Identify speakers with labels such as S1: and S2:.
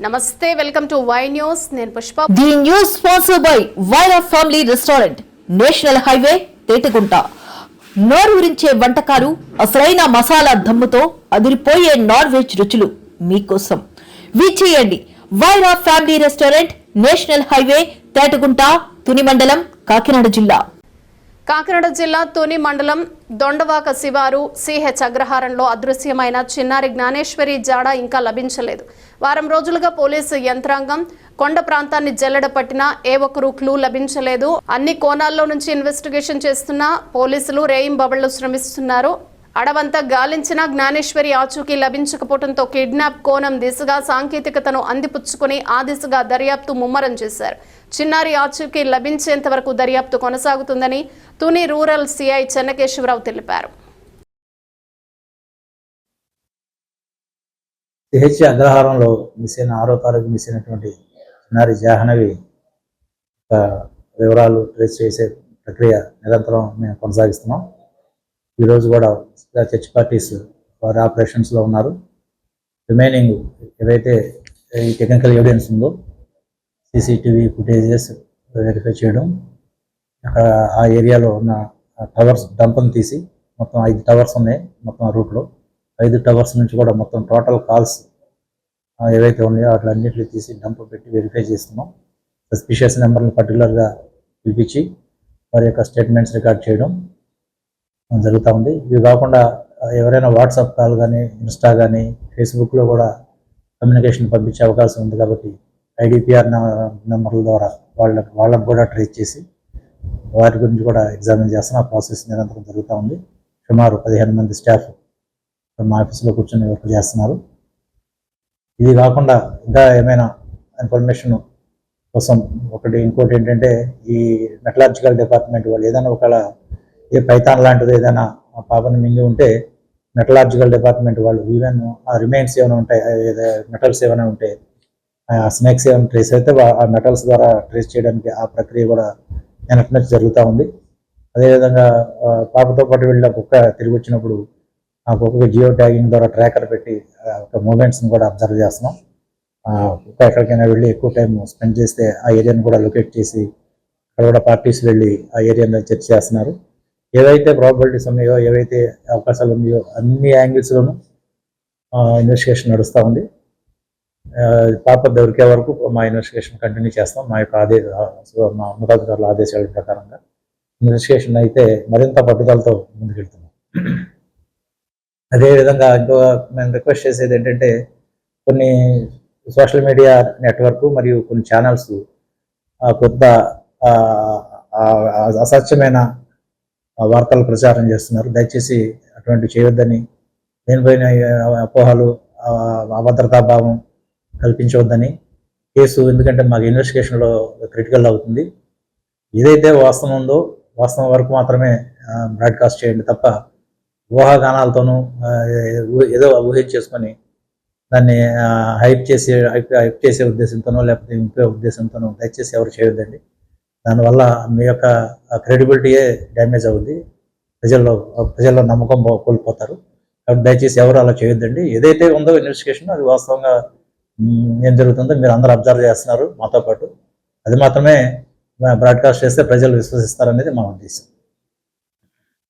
S1: నమస్తే, welcome to Y news. నేను Pushpa.
S2: The news sponsored by Vaira family restaurant, national highway, Thetagunta. నోరూరించే వంటకాలు, అసలైన మసాలా దమ్ముతో అదిరిపోయే నాన్ వెజ్ రుచులు మీకోసం. విచ్చేయండి Vaira family restaurant, national highway, Thetagunta, Tuni మండలం, కాకినాడ జిల్లా.
S1: కాకినాడ జిల్లా తుని మండలం దొండవాక శివారు సిహెచ్ అగ్రహారంలో అదృశ్యమైన చిన్నారి జ్ఞానేశ్వరి జాడ ఇంకా లభించలేదు. వారం రోజులుగా పోలీసు యంత్రాంగం కొండ ప్రాంతాన్ని జల్లెడ పట్టినా ఏ ఒక్కరూ క్లూ లభించలేదు. అన్ని కోణాల్లో నుంచి ఇన్వెస్టిగేషన్ చేస్తున్న పోలీసులు రేయింబవళ్లు శ్రమిస్తున్నారు. అడవంతా గాలించిన జ్ఞానేశ్వరి ఆచూకీ లభించకపోవడంతో కిడ్నాప్ కోణం దిశగా సాంకేతికతను అందిపుచ్చుకుని ఆ దిశగా దర్యాప్తు ముమ్మరం చేశారు. చిన్నారి ఆచూకీ లభించేంత వరకు దర్యాప్తు కొనసాగుతుందని తుని రూరల్ సిఐ చెన్నకేశవరావు తెలిపారు.
S3: సిహెచ్ అగ్రహారంలో మిస్ అయిన 6వ తారీఖు మిస్ అయినటువంటి చిన్నారి జాహ్నవి వివరాలు ట్రేస్ చేసే ప్రక్రియ నిరంతరం మేము కొనసాగిస్తున్నాం. ఈరోజు కూడా చర్చ్ పార్టీస్ వారి ఆపరేషన్స్లో ఉన్నారు. రిమైనింగ్ ఏవైతే ఈ టెక్నికల్ ఎవిడెన్స్ ఉందో సీసీటీవీ ఫుటేజెస్ వెరిఫై చేయడం, అక్కడ ఆ ఏరియాలో ఉన్న టవర్స్ డంప్ని తీసి, మొత్తం 5 టవర్స్ ఉన్నాయి మొత్తం రూట్లో. 5 టవర్స్ నుంచి కూడా మొత్తం టోటల్ కాల్స్ ఏవైతే ఉన్నాయో వాటిలన్నింటినీ తీసి డంప్ పెట్టి వెరిఫై చేస్తున్నాం. సస్పిషియస్ నెంబర్ని పర్టికులర్గా పిలిపించి వారి యొక్క స్టేట్మెంట్స్ రికార్డ్ చేయడం జరుగుతూ ఉంది. ఇవి కాకుండా ఎవరైనా వాట్సాప్ కాల్ కానీ, ఇన్స్టా కానీ, ఫేస్బుక్లో కూడా కమ్యూనికేషన్ పంపించే అవకాశం ఉంది. కాబట్టి ఐడిపిఆర్ నెంబర్ల ద్వారా వాళ్ళకు కూడా ట్రేస్ చేసి వాటి గురించి కూడా ఎగ్జామిన్ చేస్తున్న ప్రాసెస్ నిరంతరం జరుగుతూ ఉంది. సుమారు 15 మంది స్టాఫ్ మా ఆఫీస్లో కూర్చొని వర్క్ చేస్తున్నారు. ఇది కాకుండా ఇంకా ఏమైనా ఇన్ఫర్మేషన్ కోసం ఇంకోటి ఏంటంటే, ఈ మెటలాజికల్ డిపార్ట్మెంట్ వాళ్ళు ఏదైనా ఒకవేళ ఏ పైథాన్ లాంటిది ఏదైనా పాపని మింగి ఉంటే మెటలాజికల్ డిపార్ట్మెంట్ వాళ్ళు ఈవెన్ ఆ రిమైన్స్ ఏమైనా ఉంటాయి, మెటల్స్ ఏమైనా ఉంటే, స్నేక్స్ ఏమైనా ట్రేస్ అయితే ఆ మెటల్స్ ద్వారా ట్రేస్ చేయడానికి ఆ ప్రక్రియ కూడా వెనక్కి జరుగుతూ ఉంది. అదేవిధంగా పాపతో పాటు వెళ్ళిన కుక్క తిరిగి వచ్చినప్పుడు ఆ కుక్కకి జియో ట్యాగింగ్ ద్వారా ట్రాకర్ పెట్టి మూమెంట్స్ని కూడా అబ్జర్వ్ చేస్తున్నాం. కుక్క ఎక్కడికైనా వెళ్ళి ఎక్కువ టైం స్పెండ్ చేస్తే ఆ ఏరియాని కూడా లొకేట్ చేసి అక్కడ కూడా పార్టీస్ వెళ్ళి ఆ ఏరియాని చర్చ చేస్తున్నారు. ఏవైతే ప్రాబిలిటీస్ ఉన్నాయో, ఏవైతే అవకాశాలు ఉన్నాయో అన్ని యాంగిల్స్లోనూ ఇన్వెస్టిగేషన్ నడుస్తూ ఉంది. పాప దొరికే వరకు మా ఇన్వెస్టిగేషన్ కంటిన్యూ చేస్తాం. మా యొక్క మా ఉన్నతాధికారుల ఆదేశాల ప్రకారంగా ఇన్వెస్టిగేషన్ అయితే మరింత పట్టుదలతో ముందుకెళ్తున్నాం. అదేవిధంగా ఇంకో మేము రిక్వెస్ట్ చేసేది ఏంటంటే, కొన్ని సోషల్ మీడియా నెట్వర్క్ మరియు కొన్ని ఛానల్స్ కొత్త అసత్యమైన వార్తలు ప్రచారం చేస్తున్నారు. దయచేసి అటువంటివి చేయొద్దని, దేనిపైన అపోహలు, అభద్రతా భావం కల్పించవద్దని కేసు, ఎందుకంటే మాకు ఇన్వెస్టిగేషన్లో క్రిటికల్ అవుతుంది. ఏదైతే వాస్తవం ఉందో వాస్తవం వరకు మాత్రమే బ్రాడ్కాస్ట్ చేయండి తప్ప ఊహాగానాలతోనూ ఏదో ఊహించేసుకొని దాన్ని హైప్ చేసే ఉద్దేశంతోనో లేకపోతే ఇంపే ఉద్దేశంతోనో దయచేసి ఎవరు చేయొద్దండి. దానివల్ల మీ యొక్క క్రెడిబిలిటీయే డ్యామేజ్ అవుద్ది, ప్రజల్లో నమ్మకం కోల్పోతారు. కాబట్టి దయచేసి ఎవరు అలా చేయొద్దండి. ఏదైతే ఉందో ఇన్వెస్టిగేషన్ అది వాస్తవంగా ఏం జరుగుతుందో మీరు అందరూ అబ్జర్వ్ చేస్తున్నారు మాతో పాటు. అది మాత్రమే బ్రాడ్కాస్ట్ చేస్తే ప్రజలు విశ్వసిస్తారనేది మా ఉద్దేశం.